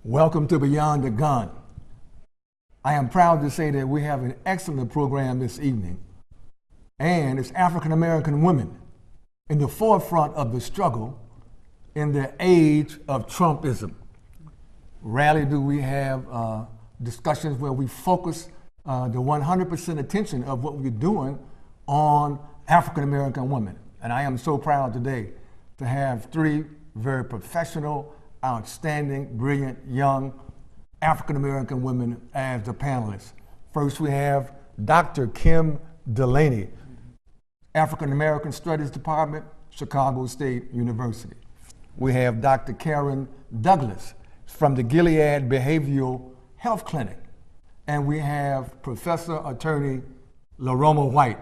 Welcome to Beyond the Gun. I am proud to say that we have an excellent program this evening, and it's African American women in the forefront of the struggle in the age of Trumpism. Rarely do we have discussions where we focus the 100% attention of what we're doing on African American women. And I am so proud today to have three very professional, outstanding, brilliant, young African-American women as the panelists. First, we have Dr. Kim Delaney, African-American Studies Department, Chicago State University. We have Dr. Karen Douglas from the Gilead Behavioral Health Clinic. And we have Professor Attorney LaRoma White,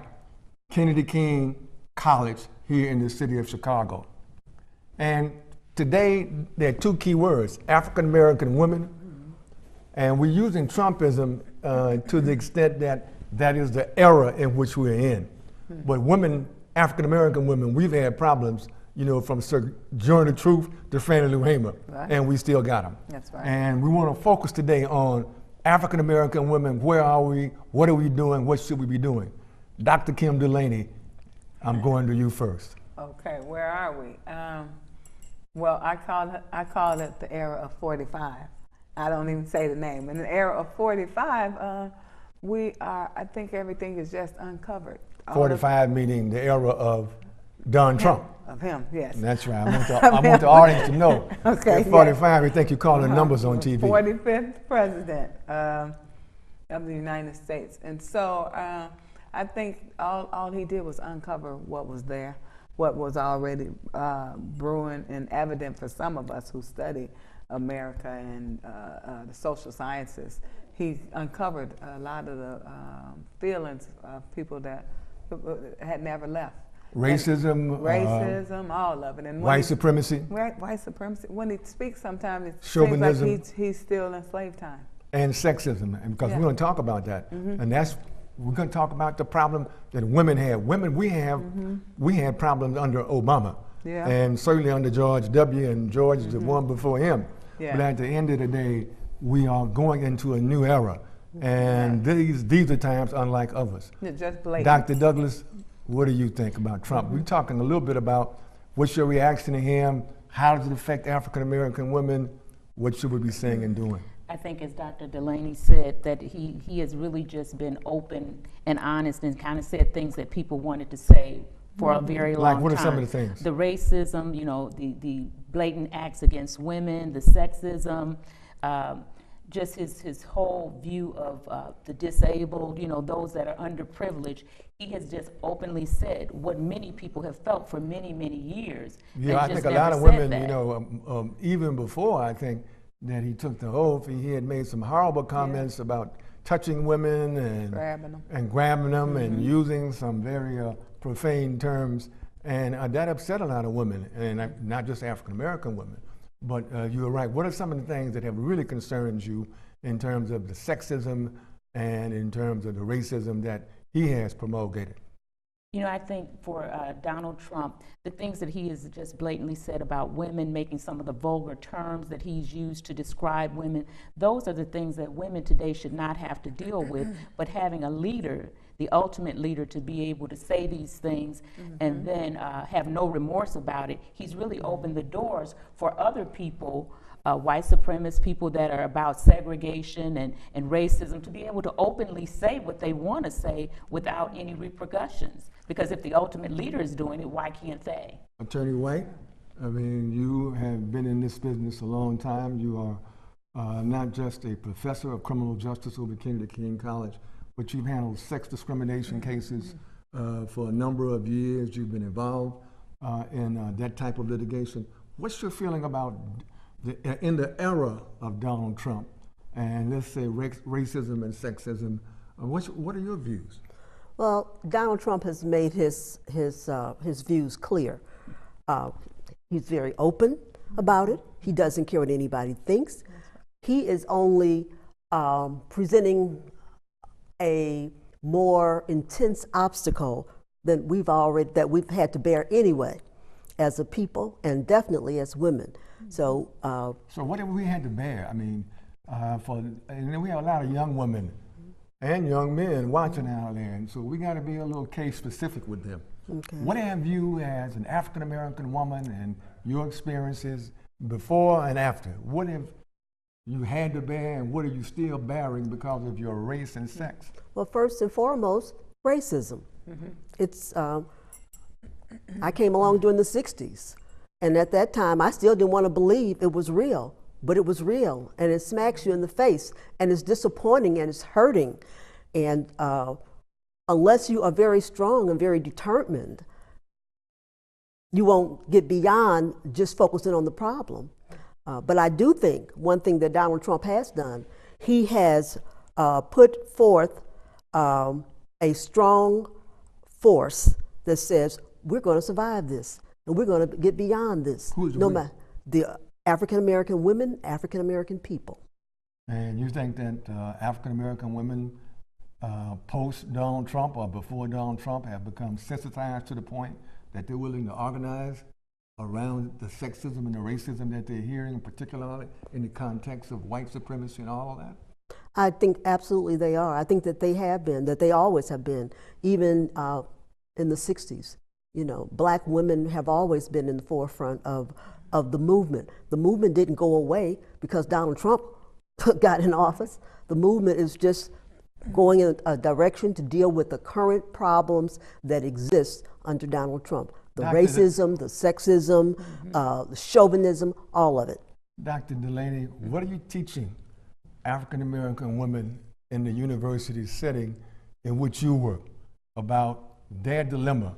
Kennedy King College here in the city of Chicago. And today, there are two key words, African-American women, and we're using Trumpism to the extent that that is the era in which we're in. But women, African-American women, we've had problems, from Sojourner Truth to Fannie Lou Hamer, right. And we still got them. That's right. And we want to focus today on African-American women. Where are we? What are we doing? What should we be doing? Dr. Kim Delaney, I'm going to you first. Okay, where are we? Well, I call it the era of 45. I don't even say the name. In the era of 45, I think everything is just uncovered. 45 meaning the era of Donald Trump. Of him, yes. That's right. I want the audience to know. Okay. At 45, you think you're calling numbers on TV. 45th president of the United States. And so I think all he did was uncover what was there, what was already brewing and evident for some of us who study America and the social sciences. He uncovered a lot of the feelings of people that had never left. Racism, all of it. And white supremacy. White supremacy. When he speaks, sometimes it chauvinism, seems like he's still in slave time. And sexism, and because we're going to talk about that, and we're going to talk about the problem that women have. We had problems under Obama, and certainly under George W. and George the one before him. Yeah. But at the end of the day, we are going into a new era, and these are times unlike others. Just blatant. Dr. Douglas, what do you think about Trump? We're talking a little bit about what's your reaction to him, how does it affect African American women, what should we be saying and doing? I think, as Dr. Delaney said, that he has really just been open and honest and kind of said things that people wanted to say for a very long time. Like what are some of the things? The racism, the blatant acts against women, the sexism, just his whole view of the disabled, those that are underprivileged. He has just openly said what many people have felt for many, many years. Yeah, I think a lot of women, even before, I think, that he took the oath, he had made some horrible comments about touching women and grabbing them and using some very profane terms, and that upset a lot of women, and not just African American women. But you're right. What are some of the things that have really concerned you in terms of the sexism and in terms of the racism that he has promulgated? I think for Donald Trump, the things that he has just blatantly said about women, making some of the vulgar terms that he's used to describe women, those are the things that women today should not have to deal with, but having a leader, the ultimate leader, to be able to say these things and then have no remorse about it, he's really opened the doors for other people, white supremacists, people that are about segregation and racism, to be able to openly say what they want to say without any repercussions. Because if the ultimate leader is doing it, why can't they? Attorney White, I mean, you have been in this business a long time. You are not just a professor of criminal justice over at Kennedy King College, but you've handled sex discrimination cases for a number of years. You've been involved in that type of litigation. What's your feeling about in the era of Donald Trump, and let's say racism and sexism? What are your views? Well, Donald Trump has made his views clear. He's very open about it. He doesn't care what anybody thinks. He is only presenting a more intense obstacle than we've had to bear anyway, as a people and definitely as women. So, So what have we had to bear? I mean, and then we have a lot of young women and young men watching out there, and so we got to be a little case specific with them. okay. What have you, as an African American woman, and your experiences before and after? What have you had to bear, and what are you still bearing because of your race and sex? Well, first and foremost, racism. It's, I came along during the 60s, and at that time, I still didn't want to believe it was real, but it was real, and it smacks you in the face, and it's disappointing, and it's hurting. And unless you are very strong and very determined, you won't get beyond just focusing on the problem. But I do think one thing that Donald Trump has done, he has put forth a strong force that says, we're going to survive this, and we're going to get beyond this. Who's no we? matter the African American women, African American people. And you think that African American women post Donald Trump or before Donald Trump have become sensitized to the point that they're willing to organize around the sexism and the racism that they're hearing, particularly in the context of white supremacy and all of that? I think absolutely they are. I think that they have been, that they always have been, even in the 60s. You know, black women have always been in the forefront of the movement. The movement didn't go away because Donald Trump got in office. The movement is just going in a direction to deal with the current problems that exist under Donald Trump. The racism, the sexism, the chauvinism, all of it. Dr. Delaney, what are you teaching African American women in the university setting in which you work about their dilemma,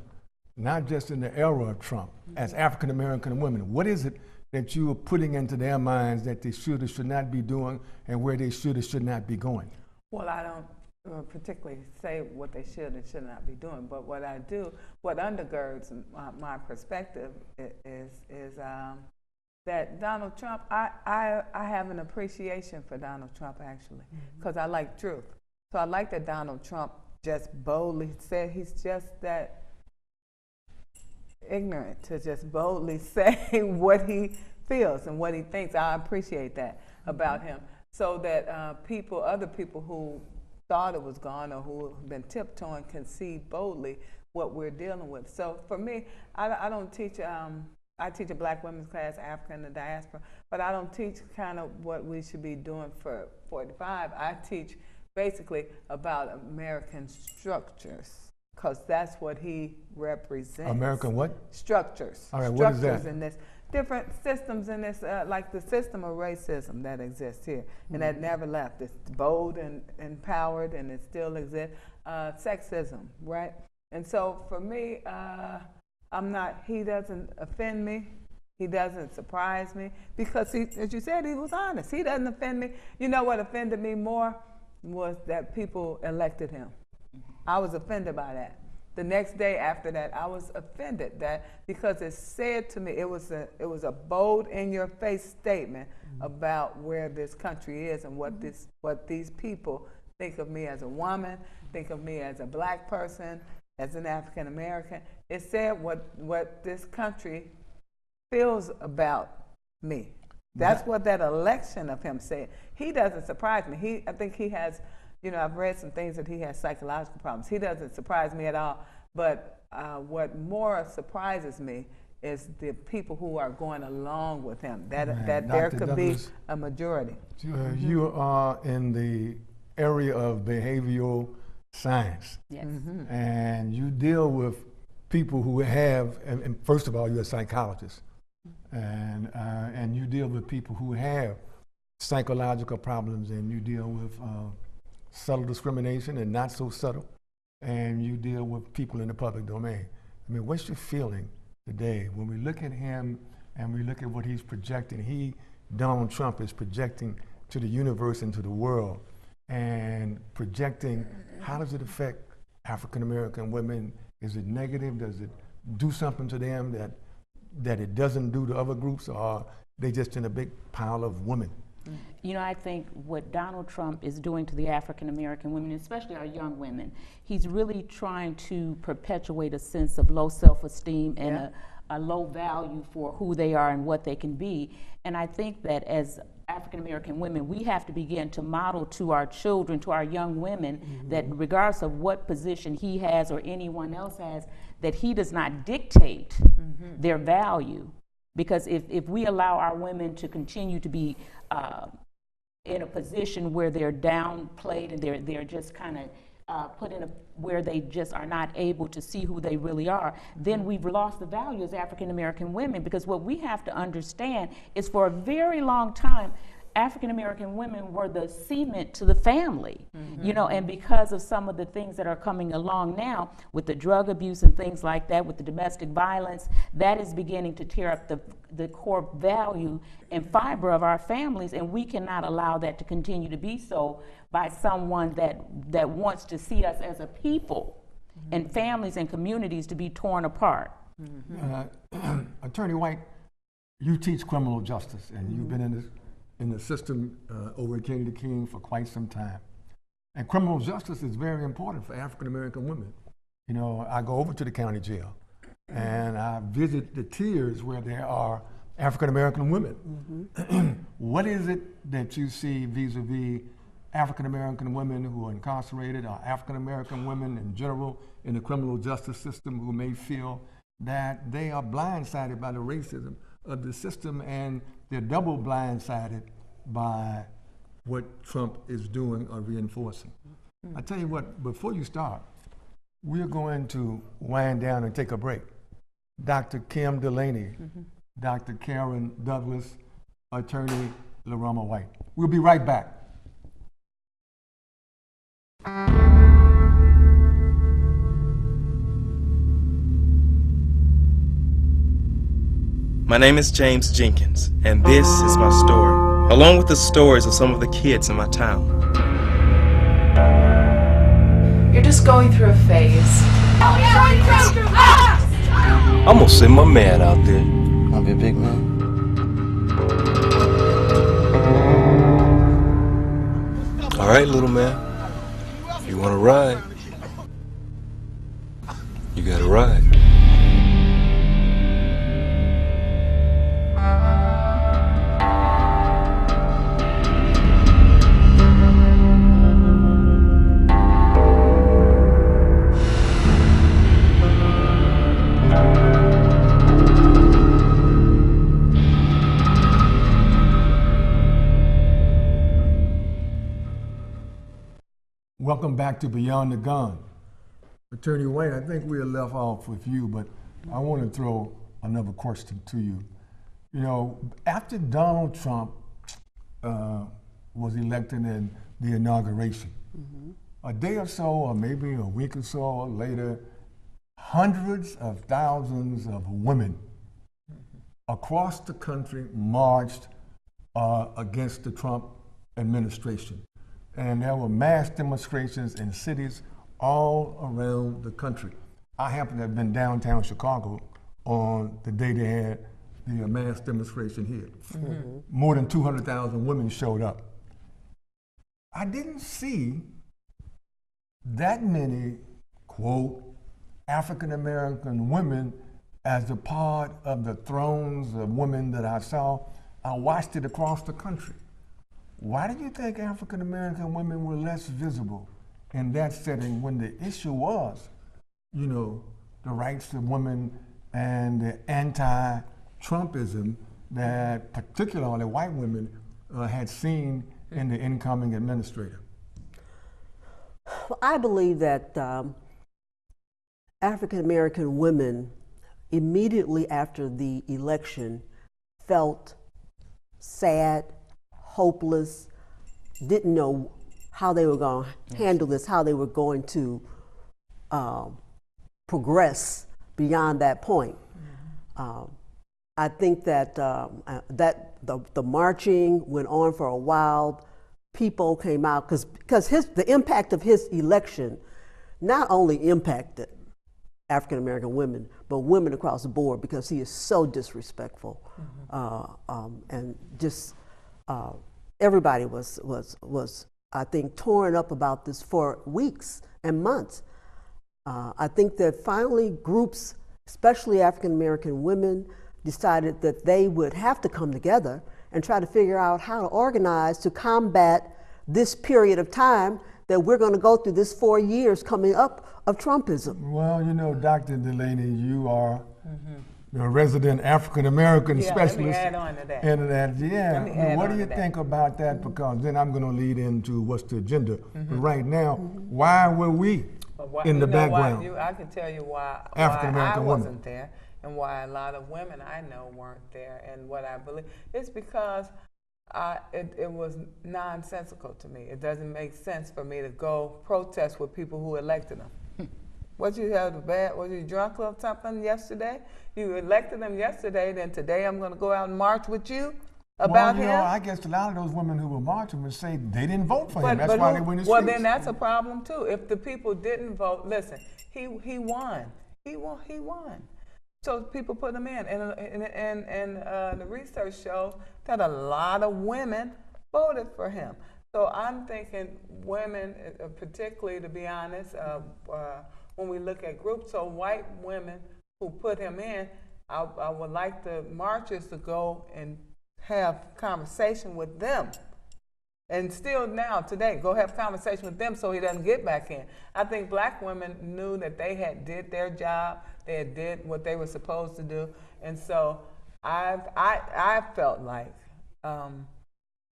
not just in the era of Trump, as African American women? What is it that you are putting into their minds that they should or should not be doing, and where they should or should not be going? Well, I don't particularly say what they should and should not be doing, but what I do, what undergirds my perspective is that Donald Trump, I have an appreciation for Donald Trump, actually, because I like truth. So I like that Donald Trump just boldly said, he's just that ignorant to just boldly say what he feels and what he thinks. I appreciate that about him, so that other people who thought it was gone or who have been tiptoeing can see boldly what we're dealing with. So for me, I don't teach, I teach a black women's class, Africa and the diaspora, but I don't teach kind of what we should be doing for 45. I teach basically about American structures, because that's what he represents. American what? Structures. All right, structures what is that? in this. Different systems in this, like the system of racism that exists here, and that never left. It's bold and empowered, and it still exists. Sexism, right? And so for me, he doesn't offend me. He doesn't surprise me, because as you said, he was honest. He doesn't offend me. You know what offended me more was that people elected him. I was offended by that. The next day after that, I was offended because it said to me, it was a bold, in-your-face statement about where this country is and what these people think of me as a woman, think of me as a black person, as an African American. It said what this country feels about me. That's what that election of him said. He doesn't surprise me. I think he has. I've read some things that he has psychological problems. He doesn't surprise me at all. But what more surprises me is the people who are going along with him, that there could be a majority. You are in the area of behavioral science. Yes. And you deal with people who have, and first of all, you're a psychologist. And you deal with people who have psychological problems, and you deal with subtle discrimination and not so subtle, and you deal with people in the public domain. I mean, what's your feeling today when we look at him and we look at what he's projecting? Donald Trump is projecting to the universe and to the world, and projecting, how does it affect African American women? Is it negative? Does it do something to them that it doesn't do to other groups, or are they just in a big pile of women? I think what Donald Trump is doing to the African American women, especially our young women, he's really trying to perpetuate a sense of low self-esteem and a low value for who they are and what they can be. And I think that as African American women, we have to begin to model to our children, to our young women, that regardless of what position he has or anyone else has, that he does not dictate their value. Because if we allow our women to continue to be in a position where they're downplayed and they're just kind of put in a where they just are not able to see who they really are, then we've lost the value as African American women. Because what we have to understand is, for a very long time, African American women were the cement to the family, you know, and because of some of the things that are coming along now with the drug abuse and things like that, with the domestic violence, that is beginning to tear up the core value and fiber of our families, and we cannot allow that to continue to be so by someone that wants to see us as a people and families and communities to be torn apart. Attorney White, you teach criminal justice, and you've been in the system over at Kennedy King for quite some time. And criminal justice is very important for African American women. You know, I go over to the county jail and I visit the tiers where there are African American women. What is it that you see vis-a-vis African American women who are incarcerated, or African American women in general in the criminal justice system, who may feel that they are blindsided by the racism of the system, and they're double blindsided by what Trump is doing or reinforcing? I tell you what, before you start, we're going to wind down and take a break. Dr. Kim Delaney, Dr. Karen Douglas, Attorney Larama White. We'll be right back. My name is James Jenkins, and this is my story, along with the stories of some of the kids in my town. You're just going through a phase. I'm gonna send my man out there. Wanna be a big man? All right, little man. If you wanna ride, you gotta ride. Welcome back to Beyond the Gun. Attorney White, I think we are left off with you, but I want to throw another question to you. You know, after Donald Trump was elected in the inauguration, a day or so, or maybe a week or so later, hundreds of thousands of women across the country marched against the Trump administration. And there were mass demonstrations in cities all around the country. I happen to have been downtown Chicago on the day they had the mass demonstration here. More than 200,000 women showed up. I didn't see that many, quote, African American women as a part of the thrones of women that I saw. I watched it across the country. Why do you think African American women were less visible in that setting when the issue was, you know, the rights of women and the anti-Trumpism that particularly white women had seen in the incoming administrator? Well, I believe that African American women immediately after the election felt sad, hopeless, didn't know how they were going to handle this, how they were going to progress beyond that point. I think that the marching went on for a while. People came out because the impact of his election not only impacted African American women, but women across the board, because he is so disrespectful, and just. Everybody was, I think, torn up about this for weeks and months. I think that finally groups especially African American women, decided that they would have to come together and try to figure out how to organize to combat this period of time that we're going to go through, this 4 years coming up of Trumpism. Well, you know, Dr. Delaney, you are a resident African American specialist. Let me add on to that. And what do you think about that? Because then I'm going to lead into what's the agenda. But right now, why were we in the background? I can tell you why African American I women. wasn't there, and why a lot of women I know weren't there, and what I believe it's because it was nonsensical to me. It doesn't make sense for me to go protest with people who elected them. What, you had a bad, was you drunk or something yesterday? You elected them yesterday, then today I'm going to go out and march with you about him? Well, I guess a lot of those women who were marching would say they didn't vote for him. That's why they went in the well, streets. then that's a problem too. If the people didn't vote, listen, he won. He won. So people put him in. And the research shows that a lot of women voted for him. So I'm thinking women, particularly, to be honest, when we look at groups, so white women who put him in, I would like the marchers to go and have conversation with them. And still now, today, go have conversation with them so he doesn't get back in. I think black women knew that they had did their job, they had did what they were supposed to do. And so I felt like,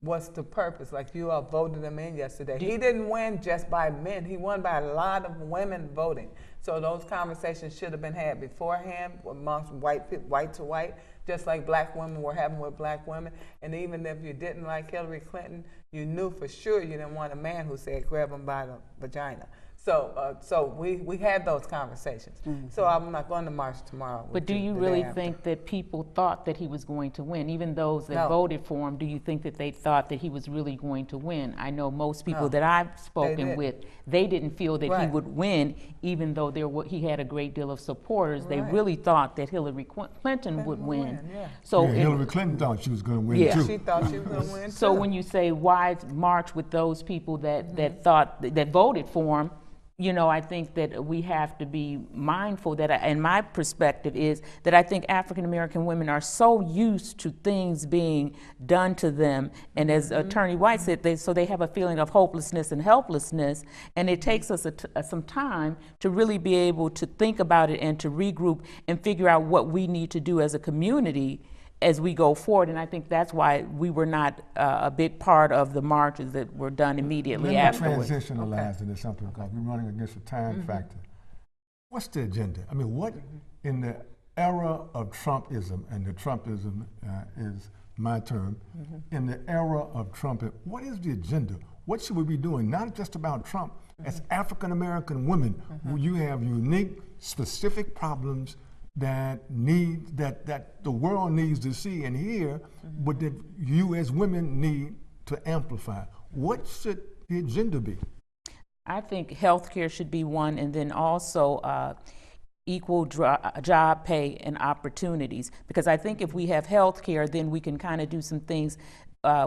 what's the purpose? Like, you all voted him in yesterday. He didn't win just by men. He won by a lot of women voting. So those conversations should have been had beforehand amongst white to white, just like black women were having with black women. And even if you didn't like Hillary Clinton, you knew for sure you didn't want a man who said grab him by the vagina. So we had those conversations. So I'm not going to march tomorrow. But do you really think that people thought that he was going to win? Even those that voted for him, do you think that they thought that he was really going to win? I know most people that I've spoken with, they didn't feel that he would win, even though he had a great deal of supporters. They really thought that Hillary Clinton would win. So Hillary Clinton thought she was going to win too. She thought she was going to win too. So when you say why march with those people that thought that voted for him, you know, I think that we have to be mindful that, and my perspective is that I think African American women are so used to things being done to them, and as Attorney White said, they have a feeling of hopelessness and helplessness, and it takes us some time to really be able to think about it and to regroup and figure out what we need to do as a community as we go forward. And I think that's why we were not a big part of the marches that were done immediately afterwards. Let me transitionalize into something, because we're running against a time factor. What's the agenda? I mean, what in the era of Trumpism, and the Trumpism is my term, in the era of Trump, what is the agenda? What should we be doing? Not just about Trump. As African American women, you have unique, specific problems that the world needs to see and hear, but that you as women need to amplify. What should the agenda be? I think healthcare should be one, and then also equal job pay and opportunities. Because I think if we have healthcare, then we can kind of do some things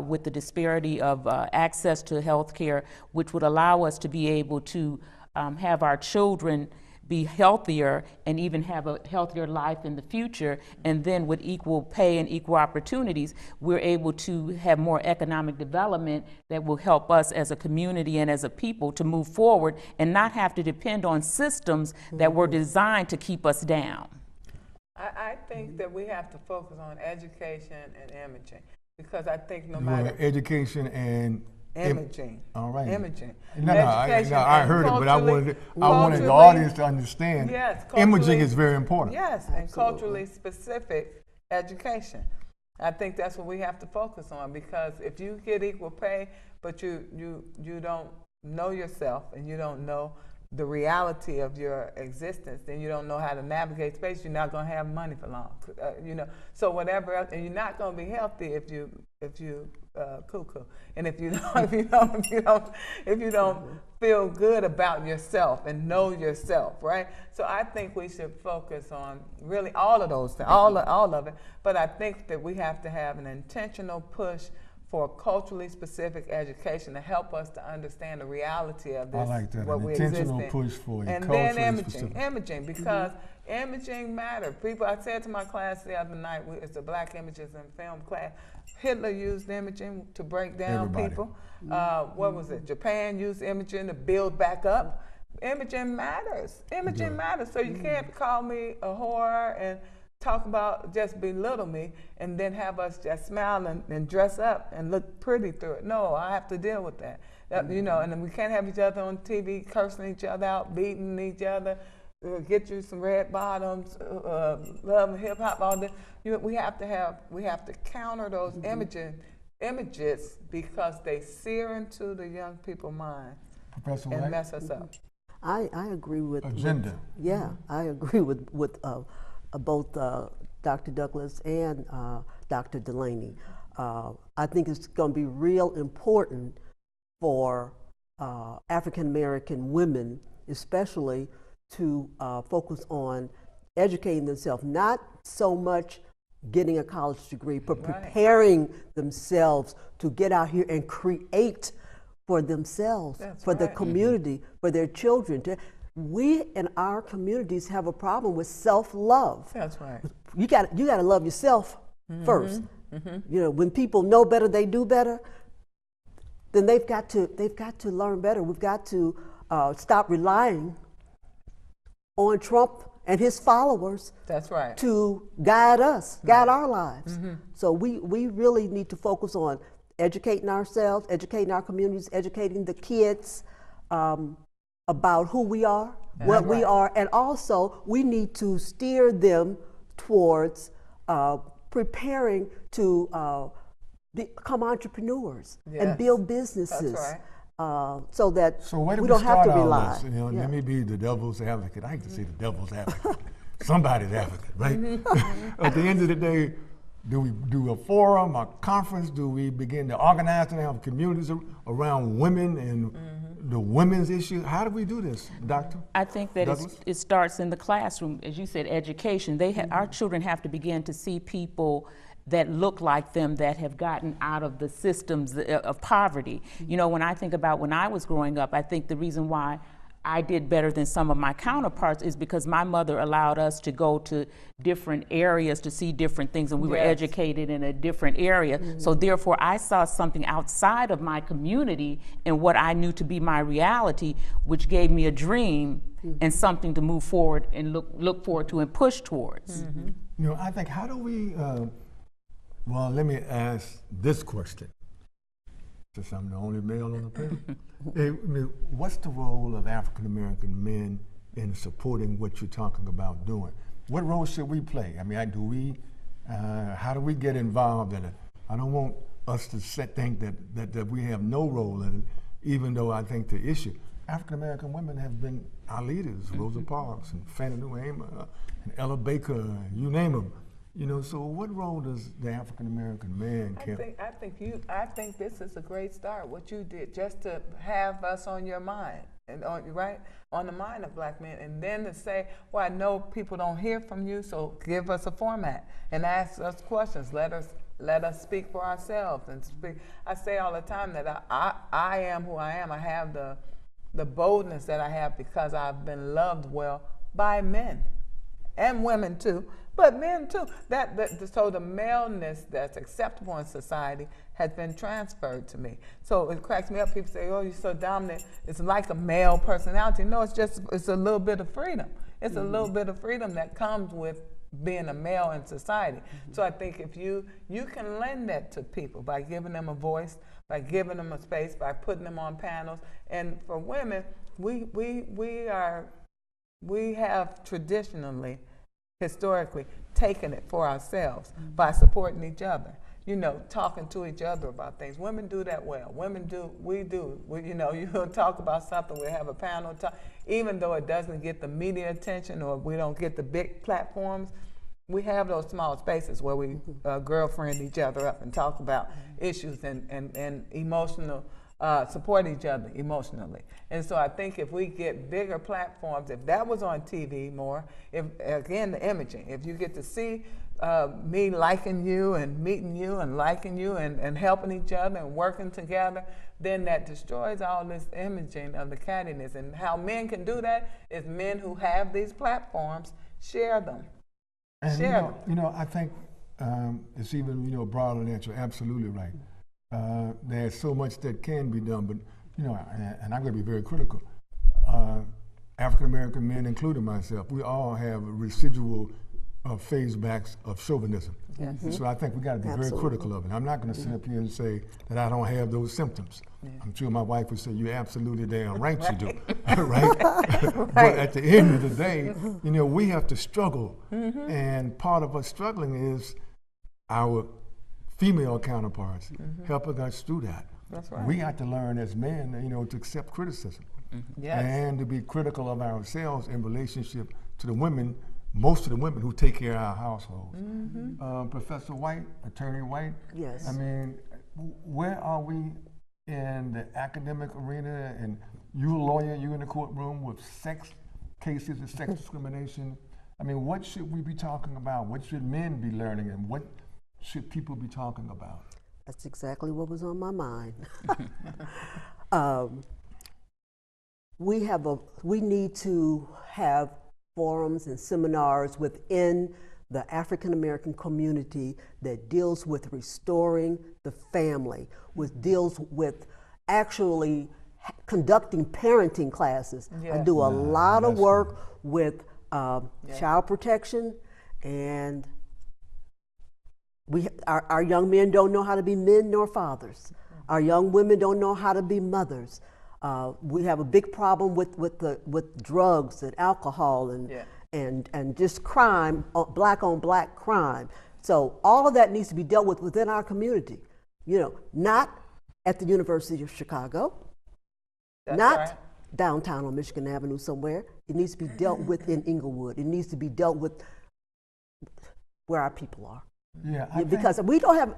with the disparity of access to healthcare, which would allow us to be able to have our children be healthier and even have a healthier life in the future. And then with equal pay and equal opportunities, we're able to have more economic development that will help us as a community and as a people to move forward and not have to depend on systems that were designed to keep us down. I think that we have to focus on education and imaging, because I think no matter education and imaging. All right. Imaging. No, I heard it, but I wanted the audience to understand. Yes, imaging is very important. Yes, and culturally specific education. I think that's what we have to focus on, because if you get equal pay, but you don't know yourself and you don't know the reality of your existence, then you don't know how to navigate space. You're not going to have money for long, So whatever else, and you're not going to be healthy if you cuckoo, and if you don't feel good about yourself and know yourself, right? So I think we should focus on really all of those things, all of it. But I think that we have to have an intentional push for culturally specific education to help us to understand the reality of this. I like that. What An we intentional exist in. push for a and culturally then specific. imaging, because imaging matters. People, I said to my class the other night, it's a Black Images in Film class. Hitler used imaging to break down Everybody. people. What was it? Japan used imaging to build back up. Imaging matters. Imaging matters. So you can't call me a whore and talk about, just belittle me, and then have us just smile and dress up and look pretty through it. No, I have to deal with that. You know, and then we can't have each other on TV cursing each other out, beating each other, get you some red bottoms, love and hip hop, all this. We have to counter those images because they sear into the young people's mind Professor and White? mess us up. I agree with Agenda. I agree with both Dr. Douglas and Dr. Delaney. I think it's going to be real important for African American women, especially, to focus on educating themselves, not so much getting a college degree, but preparing themselves to get out here and create for themselves, for the community, for their children. We in our communities have a problem with self-love. That's right. You got to love yourself first. You know, when people know better, they do better. Then they've got to learn better. We've got to stop relying on Trump and his followers. That's right. To guide us, guide our lives. So we really need to focus on educating ourselves, educating our communities, educating the kids about who we are, what we are, and also we need to steer them towards preparing to become entrepreneurs and build businesses. That's right. So that So where do we don't have to start all rely. this? You know, let me be the devil's advocate. I hate to say the devil's advocate. Somebody's advocate, right? At the end of the day, do we do a forum, a conference? Do we begin to organize and have communities around women and the women's issue? How do we do this, Doctor? I think that it starts in the classroom. As you said, education. Our children have to begin to see people that look like them, that have gotten out of the systems of poverty. You know, when I think about when I was growing up, I think the reason why I did better than some of my counterparts is because my mother allowed us to go to different areas to see different things, and we were educated in a different area. So therefore I saw something outside of my community and what I knew to be my reality, which gave me a dream and something to move forward and look forward to and push towards. You know, I think, how do we, well, let me ask this question, since I'm the only male on the panel. What's the role of African American men in supporting what you're talking about doing? What role should we play? I mean, how do we get involved in it? I don't want us to think that we have no role in it, even though I think the issue, African American women have been our leaders, Rosa Parks and Fannie Lou Hamer and Ella Baker, you name them. You know, so what role does the African American man carry? I think this is a great start. What you did, just to have us on your mind and on the mind of Black men, and then to say, well, I know people don't hear from you, so give us a format and ask us questions. Let us speak for ourselves and speak. I say all the time that I am who I am. I have the boldness that I have because I've been loved well by men and women too. But men too. So the maleness that's acceptable in society has been transferred to me. So it cracks me up. People say, "Oh, you're so dominant. It's like a male personality." No, it's a little bit of freedom. It's a little bit of freedom that comes with being a male in society. So I think if you can lend that to people by giving them a voice, by giving them a space, by putting them on panels. And for women, we have traditionally, historically, taken it for ourselves by supporting each other, you know, talking to each other about things. Women do that well. We do. You know, you'll talk about something, we'll have a panel talk, even though it doesn't get the media attention or we don't get the big platforms. We have those small spaces where we girlfriend each other up and talk about issues and emotional support each other emotionally. And so I think if we get bigger platforms, if that was on TV more, if again the imaging, if you get to see me liking you and meeting you and liking you and helping each other and working together, then that destroys all this imaging of the cattiness. And how men can do that is men who have these platforms share them. And Share them. I think it's even broader than that. You're absolutely right. There's so much that can be done, but and I'm going to be very critical. African American men, including myself, we all have residual phase backs of chauvinism. Yes. So I think we got to be very critical of it. I'm not going to sit up here and say that I don't have those symptoms. I'm sure my wife would say, "You're absolutely damn right you do." Right? But at the end of the day, we have to struggle, and part of us struggling is our female counterparts helping us through that. That's right. We got to learn as men, to accept criticism and to be critical of ourselves in relationship to the women, most of the women who take care of our households. Professor White, Attorney White. Yes. I mean, where are we in the academic arena? And you a lawyer, you in the courtroom with sex cases and sex discrimination. I mean, what should we be talking about? What should men be learning, and what should people be talking about? That's exactly what was on my mind. We need to have forums and seminars within the African American community that deals with restoring the family, deals with actually conducting parenting classes. I do a lot of work with child protection, and our young men don't know how to be men nor fathers. Our young women don't know how to be mothers. We have a big problem with drugs and alcohol and just crime, black on black crime. So all of that needs to be dealt with within our community. Not at the University of Chicago, not downtown on Michigan Avenue somewhere. It needs to be dealt with in Inglewood. It needs to be dealt with where our people are. Because we don't have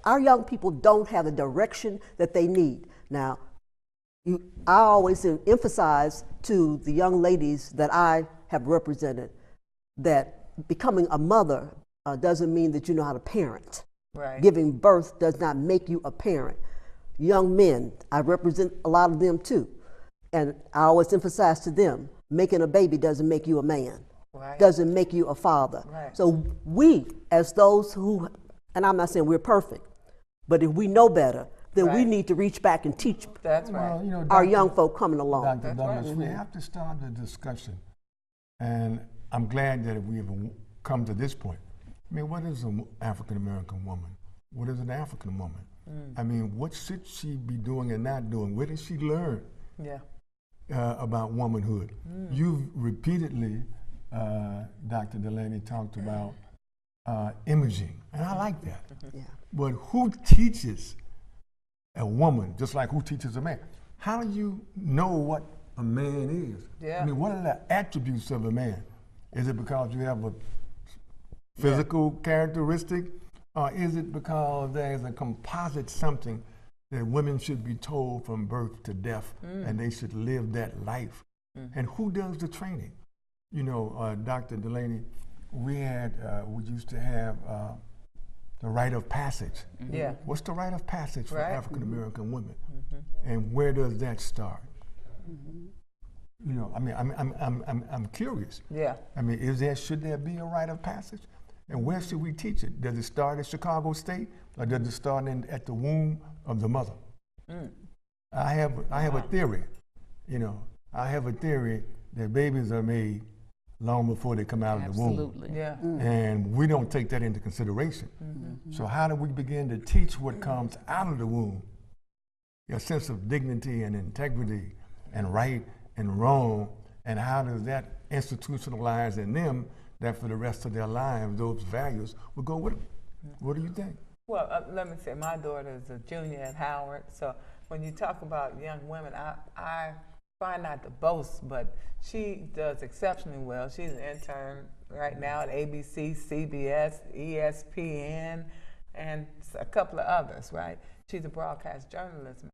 our young people don't have the direction that they need. Now, I always emphasize to the young ladies that I have represented that becoming a mother doesn't mean that you know how to parent. Right. Giving birth does not make you a parent. Young men, I represent a lot of them too, and I always emphasize to them, making a baby doesn't make you a man. Right. Doesn't make you a father. Right. So we, as those who, and I'm not saying we're perfect, but if we know better, then we need to reach back and teach our young folk coming along. Dr. Douglas, we have to start the discussion, and I'm glad that we have come to this point. I mean, what is an African American woman? What is an African woman? I mean, what should she be doing and not doing? Where did she learn about womanhood? You've repeatedly, Dr. Delaney, talked about imaging, and I like that. But who teaches a woman, just like who teaches a man? How do you know what a man is? I mean, what are the attributes of a man? Is it because you have a physical characteristic, or is it because there's a composite something that women should be told from birth to death, and they should live that life? And who does the training? Dr. Delaney, we used to have the rite of passage. What's the rite of passage for African American women, and where does that start? I mean, I'm curious. I mean, should there be a rite of passage, and where should we teach it? Does it start at Chicago State, or does it start at the womb of the mother? I have a theory. I have a theory that babies are made long before they come out of the womb. And we don't take that into consideration. So how do we begin to teach what comes out of the womb? A sense of dignity and integrity and right and wrong, and how does that institutionalize in them that for the rest of their lives, those values will go with them? What do you think? Well, let me say, my daughter is a junior at Howard, so when you talk about young women, I try not to boast, but she does exceptionally well. She's an intern right now at ABC, CBS, ESPN, and a couple of others, right? She's a broadcast journalist